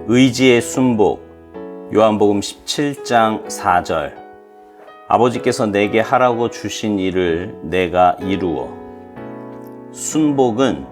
의지의 순복. 요한복음 17장 4절. 아버지께서 내게 하라고 주신 일을 내가 이루어. 순복은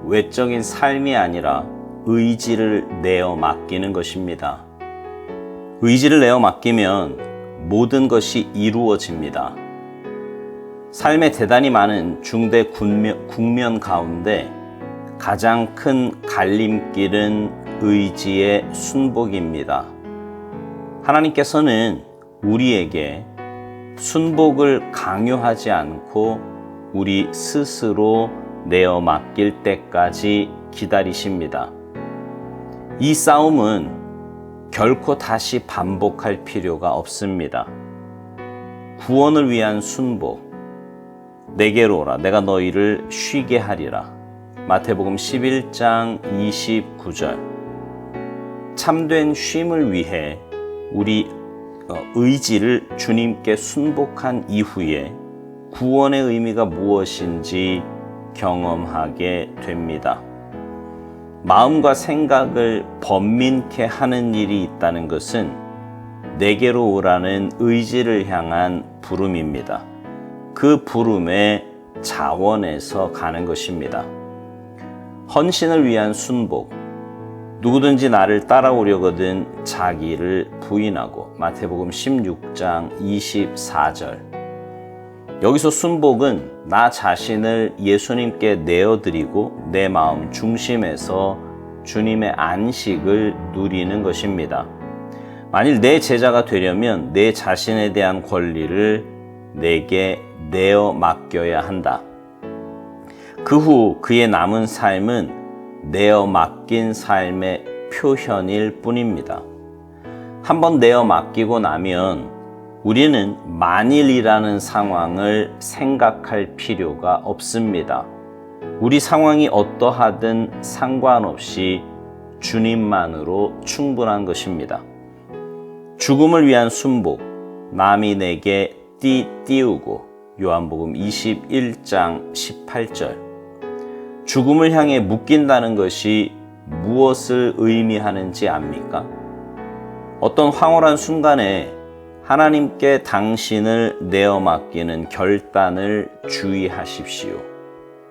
외적인 삶이 아니라 의지를 내어 맡기는 것입니다. 의지를 내어 맡기면 모든 것이 이루어집니다. 삶에 대단히 많은 중대 국면 가운데 가장 큰 갈림길은 의지의 순복입니다. 하나님께서는 우리에게 순복을 강요하지 않고 우리 스스로 내어 맡길 때까지 기다리십니다. 이 싸움은 결코 다시 반복할 필요가 없습니다. 구원을 위한 순복. 내게로 오라. 내가 너희를 쉬게 하리라. 마태복음 11장 29절. 참된 쉼을 위해 우리 의지를 주님께 순복한 이후에 구원의 의미가 무엇인지 경험하게 됩니다. 마음과 생각을 번민케 하는 일이 있다는 것은 내게로 오라는 의지를 향한 부름입니다. 그 부름의 자원에서 가는 것입니다. 헌신을 위한 순복. 누구든지 나를 따라오려거든 자기를 부인하고. 마태복음 16장 24절. 여기서 순복은 나 자신을 예수님께 내어드리고 내 마음 중심에서 주님의 안식을 누리는 것입니다. 만일 내 제자가 되려면 내 자신에 대한 권리를 내게 내어 맡겨야 한다. 그 후 그의 남은 삶은 내어 맡긴 삶의 표현일 뿐입니다. 한번 내어 맡기고 나면 우리는 만일이라는 상황을 생각할 필요가 없습니다. 우리 상황이 어떠하든 상관없이 주님만으로 충분한 것입니다. 죽음을 위한 순복. 남이 내게 띄우고. 요한복음 21장 18절. 죽음을 향해 묶인다는 것이 무엇을 의미하는지 압니까? 어떤 황홀한 순간에 하나님께 당신을 내어 맡기는 결단을 주의하십시오.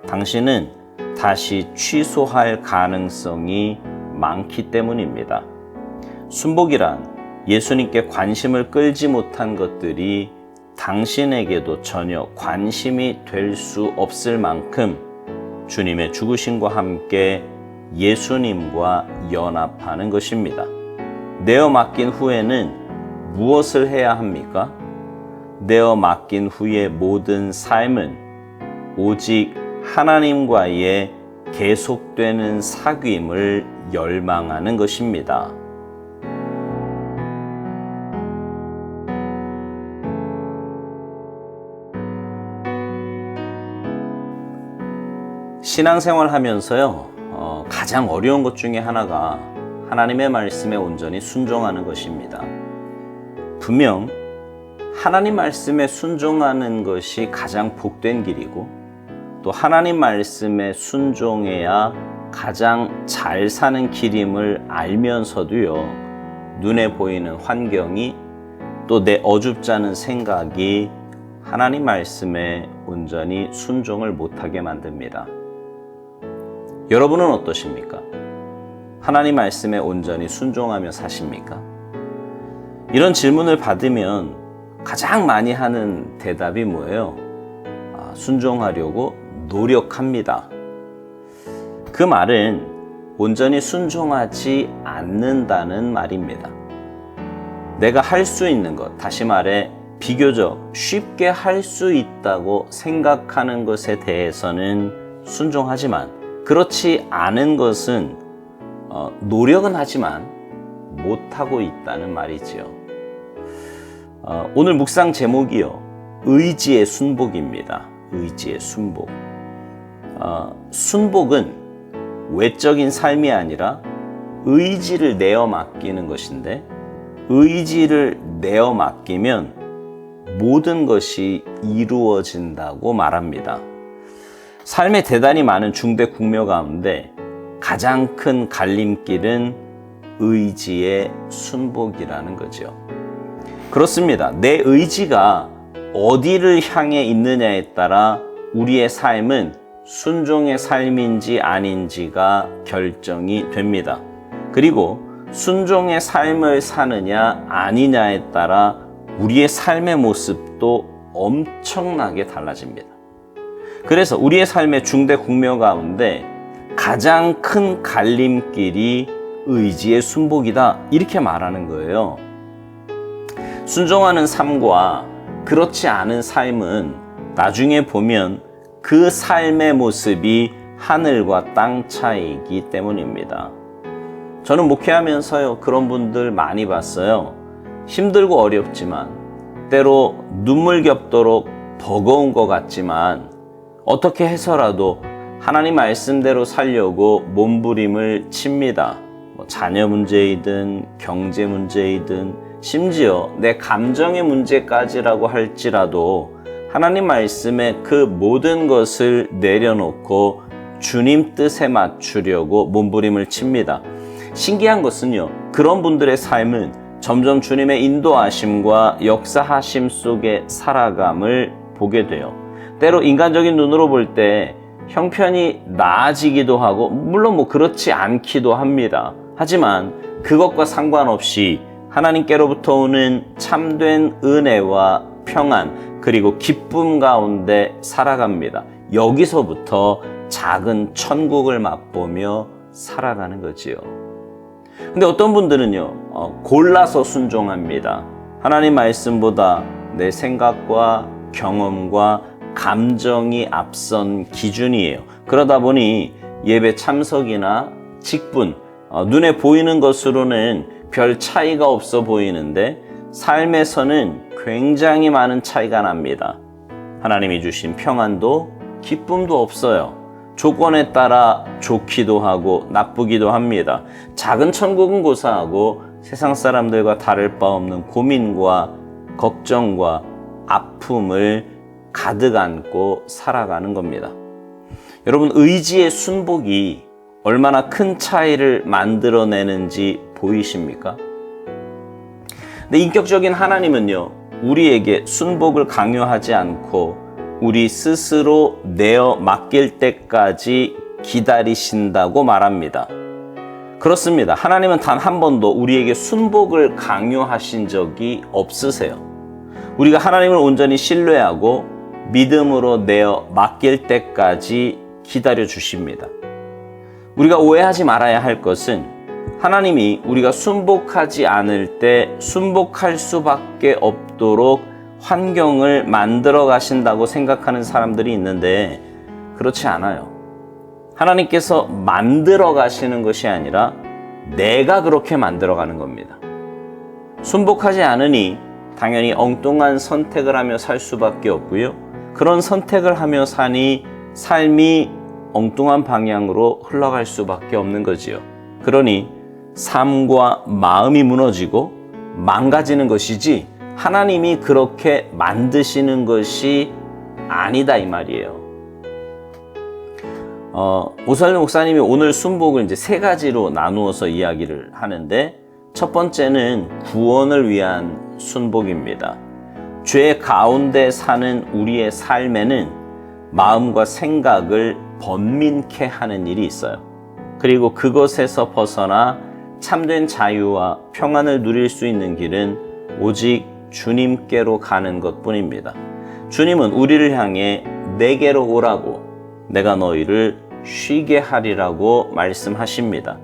당신은 다시 취소할 가능성이 많기 때문입니다. 순복이란 예수님께 관심을 끌지 못한 것들이 당신에게도 전혀 관심이 될 수 없을 만큼 주님의 죽으심과 함께 예수님과 연합하는 것입니다. 내어 맡긴 후에는 무엇을 해야 합니까? 내어 맡긴 후의 모든 삶은 오직 하나님과의 계속되는 사귐을 열망하는 것입니다. 신앙생활 하면서요, 가장 어려운 것 중에 하나가 하나님의 말씀에 온전히 순종하는 것입니다. 분명 하나님 말씀에 순종하는 것이 가장 복된 길이고 또 하나님 말씀에 순종해야 가장 잘 사는 길임을 알면서도요, 눈에 보이는 환경이 또 내 어줍지 않은 생각이 하나님 말씀에 온전히 순종을 못하게 만듭니다. 여러분은 어떠십니까? 하나님 말씀에 온전히 순종하며 사십니까? 이런 질문을 받으면 가장 많이 하는 대답이 뭐예요? 순종하려고 노력합니다. 그 말은 온전히 순종하지 않는다는 말입니다. 내가 할 수 있는 것, 다시 말해 비교적 쉽게 할 수 있다고 생각하는 것에 대해서는 순종하지만 그렇지 않은 것은 노력은 하지만 못하고 있다는 말이지요. 오늘 묵상 제목이요, 의지의 순복입니다. 의지의 순복. 순복은 외적인 삶이 아니라 의지를 내어 맡기는 것인데, 의지를 내어 맡기면 모든 것이 이루어진다고 말합니다. 삶에 대단히 많은 중대 국면 가운데 가장 큰 갈림길은 의지의 순복이라는 거죠. 그렇습니다. 내 의지가 어디를 향해 있느냐에 따라 우리의 삶은 순종의 삶인지 아닌지가 결정이 됩니다. 그리고 순종의 삶을 사느냐 아니냐에 따라 우리의 삶의 모습도 엄청나게 달라집니다. 그래서 우리의 삶의 중대 국면 가운데 가장 큰 갈림길이 의지의 순복이다, 이렇게 말하는 거예요. 순종하는 삶과 그렇지 않은 삶은 나중에 보면 그 삶의 모습이 하늘과 땅 차이이기 때문입니다. 저는 목회하면서요, 그런 분들 많이 봤어요. 힘들고 어렵지만, 때로 눈물겹도록 버거운 것 같지만 어떻게 해서라도 하나님 말씀대로 살려고 몸부림을 칩니다. 자녀 문제이든 경제 문제이든 심지어 내 감정의 문제까지라고 할지라도 하나님 말씀에 그 모든 것을 내려놓고 주님 뜻에 맞추려고 몸부림을 칩니다. 신기한 것은요, 그런 분들의 삶은 점점 주님의 인도하심과 역사하심 속에 살아감을 보게 돼요. 때로 인간적인 눈으로 볼 때 형편이 나아지기도 하고, 물론 그렇지 않기도 합니다. 하지만 그것과 상관없이 하나님께로부터 오는 참된 은혜와 평안, 그리고 기쁨 가운데 살아갑니다. 여기서부터 작은 천국을 맛보며 살아가는 거지요. 근데 어떤 분들은요, 골라서 순종합니다. 하나님 말씀보다 내 생각과 경험과 감정이 앞선 기준이에요. 그러다 보니 예배 참석이나 직분, 눈에 보이는 것으로는 별 차이가 없어 보이는데 삶에서는 굉장히 많은 차이가 납니다. 하나님이 주신 평안도 기쁨도 없어요. 조건에 따라 좋기도 하고 나쁘기도 합니다. 작은 천국은 고사하고 세상 사람들과 다를 바 없는 고민과 걱정과 아픔을 가득 안고 살아가는 겁니다. 여러분, 의지의 순복이 얼마나 큰 차이를 만들어내는지 보이십니까? 근데 인격적인 하나님은요, 우리에게 순복을 강요하지 않고 우리 스스로 내어 맡길 때까지 기다리신다고 말합니다. 그렇습니다. 하나님은 단 한 번도 우리에게 순복을 강요하신 적이 없으세요. 우리가 하나님을 온전히 신뢰하고 믿음으로 내어 맡길 때까지 기다려 주십니다. 우리가 오해하지 말아야 할 것은 하나님이 우리가 순복하지 않을 때 순복할 수밖에 없도록 환경을 만들어 가신다고 생각하는 사람들이 있는데, 그렇지 않아요. 하나님께서 만들어 가시는 것이 아니라 내가 그렇게 만들어 가는 겁니다. 순복하지 않으니 당연히 엉뚱한 선택을 하며 살 수밖에 없고요. 그런 선택을 하며 사니 삶이 엉뚱한 방향으로 흘러갈 수밖에 없는 거지요. 그러니 삶과 마음이 무너지고 망가지는 것이지 하나님이 그렇게 만드시는 것이 아니다, 이 말이에요. 오살림 목사님이 오늘 순복을 이제 세 가지로 나누어서 이야기를 하는데, 첫 번째는 구원을 위한 순복입니다. 죄 가운데 사는 우리의 삶에는 마음과 생각을 번민케 하는 일이 있어요. 그리고 그것에서 벗어나 참된 자유와 평안을 누릴 수 있는 길은 오직 주님께로 가는 것뿐입니다. 주님은 우리를 향해 내게로 오라고, 내가 너희를 쉬게 하리라고 말씀하십니다.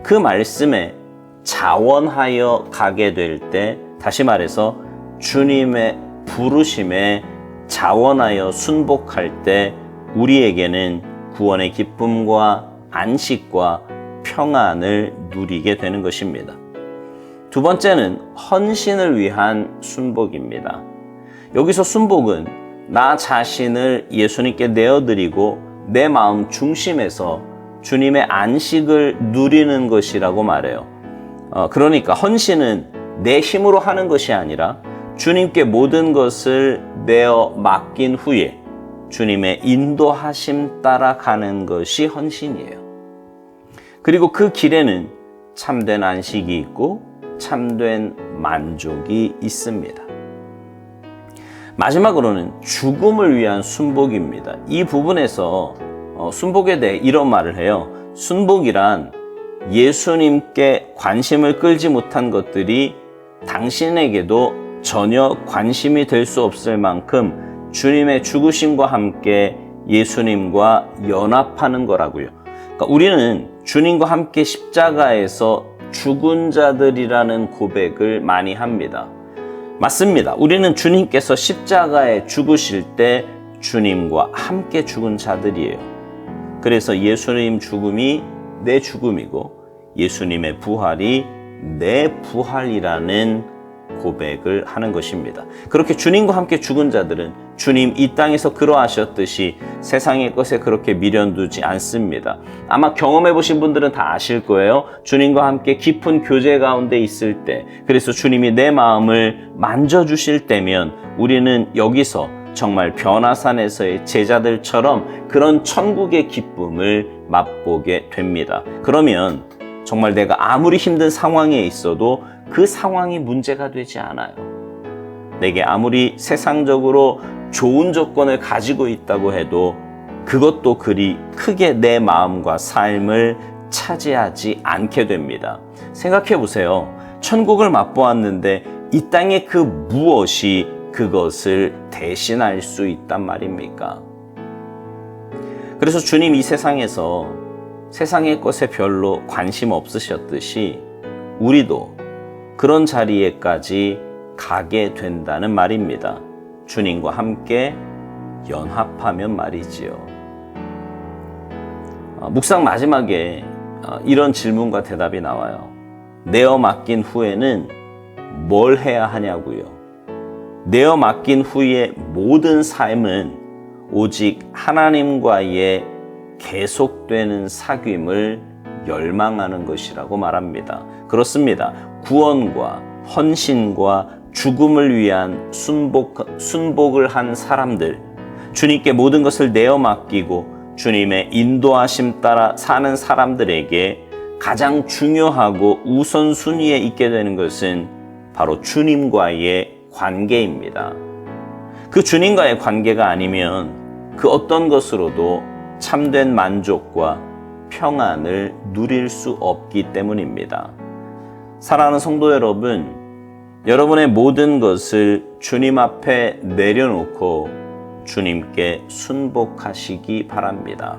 그 말씀에 자원하여 가게 될 때, 다시 말해서 주님의 부르심에 자원하여 순복할 때 우리에게는 구원의 기쁨과 안식과 평안을 누리게 되는 것입니다. 두 번째는 헌신을 위한 순복입니다. 여기서 순복은 나 자신을 예수님께 내어드리고 내 마음 중심에서 주님의 안식을 누리는 것이라고 말해요. 그러니까 헌신은 내 힘으로 하는 것이 아니라 주님께 모든 것을 내어 맡긴 후에 주님의 인도하심 따라 가는 것이 헌신이에요. 그리고 그 길에는 참된 안식이 있고 참된 만족이 있습니다. 마지막으로는 죽음을 위한 순복입니다. 이 부분에서 순복에 대해 이런 말을 해요. 순복이란 예수님께 관심을 끌지 못한 것들이 당신에게도 전혀 관심이 될 수 없을 만큼 주님의 죽으심과 함께 예수님과 연합하는 거라고요. 그러니까 우리는 주님과 함께 십자가에서 죽은 자들이라는 고백을 많이 합니다. 맞습니다. 우리는 주님께서 십자가에 죽으실 때 주님과 함께 죽은 자들이에요. 그래서 예수님 죽음이 내 죽음이고 예수님의 부활이 내 부활이라는 고백을 하는 것입니다. 그렇게 주님과 함께 죽은 자들은 주님 이 땅에서 그러하셨듯이 세상의 것에 그렇게 미련두지 않습니다. 아마 경험해 보신 분들은 다 아실 거예요. 주님과 함께 깊은 교제 가운데 있을 때, 그래서 주님이 내 마음을 만져주실 때면 우리는 여기서 정말 변화산에서의 제자들처럼 그런 천국의 기쁨을 맛보게 됩니다. 그러면 정말 내가 아무리 힘든 상황에 있어도 그 상황이 문제가 되지 않아요. 내게 아무리 세상적으로 좋은 조건을 가지고 있다고 해도 그것도 그리 크게 내 마음과 삶을 차지하지 않게 됩니다. 생각해 보세요. 천국을 맛보았는데 이 땅의 그 무엇이 그것을 대신할 수 있단 말입니까? 그래서 주님 이 세상에서 세상의 것에 별로 관심 없으셨듯이 우리도 그런 자리에까지 가게 된다는 말입니다. 주님과 함께 연합하면 말이지요. 묵상 마지막에 이런 질문과 대답이 나와요. 내어 맡긴 후에는 뭘 해야 하냐고요. 내어 맡긴 후의 모든 삶은 오직 하나님과의 계속되는 사귐을 열망하는 것이라고 말합니다. 그렇습니다. 구원과 헌신과 죽음을 위한 순복을 한 사람들, 주님께 모든 것을 내어 맡기고 주님의 인도하심 따라 사는 사람들에게 가장 중요하고 우선순위에 있게 되는 것은 바로 주님과의 관계입니다. 그 주님과의 관계가 아니면 그 어떤 것으로도 참된 만족과 평안을 누릴 수 없기 때문입니다. 사랑하는 성도 여러분, 여러분의 모든 것을 주님 앞에 내려놓고 주님께 순복하시기 바랍니다.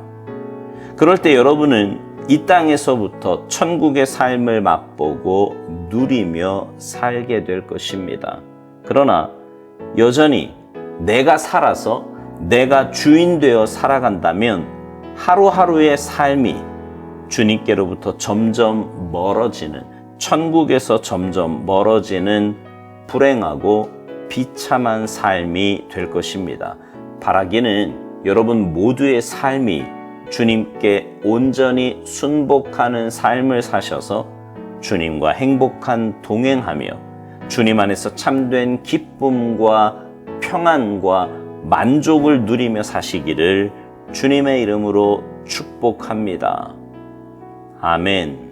그럴 때 여러분은 이 땅에서부터 천국의 삶을 맛보고 누리며 살게 될 것입니다. 그러나 여전히 내가 살아서 내가 주인 되어 살아간다면 하루하루의 삶이 주님께로부터 점점 멀어지는, 천국에서 점점 멀어지는 불행하고 비참한 삶이 될 것입니다. 바라기는 여러분 모두의 삶이 주님께 온전히 순복하는 삶을 사셔서 주님과 행복한 동행하며 주님 안에서 참된 기쁨과 평안과 만족을 누리며 사시기를 주님의 이름으로 축복합니다. 아멘.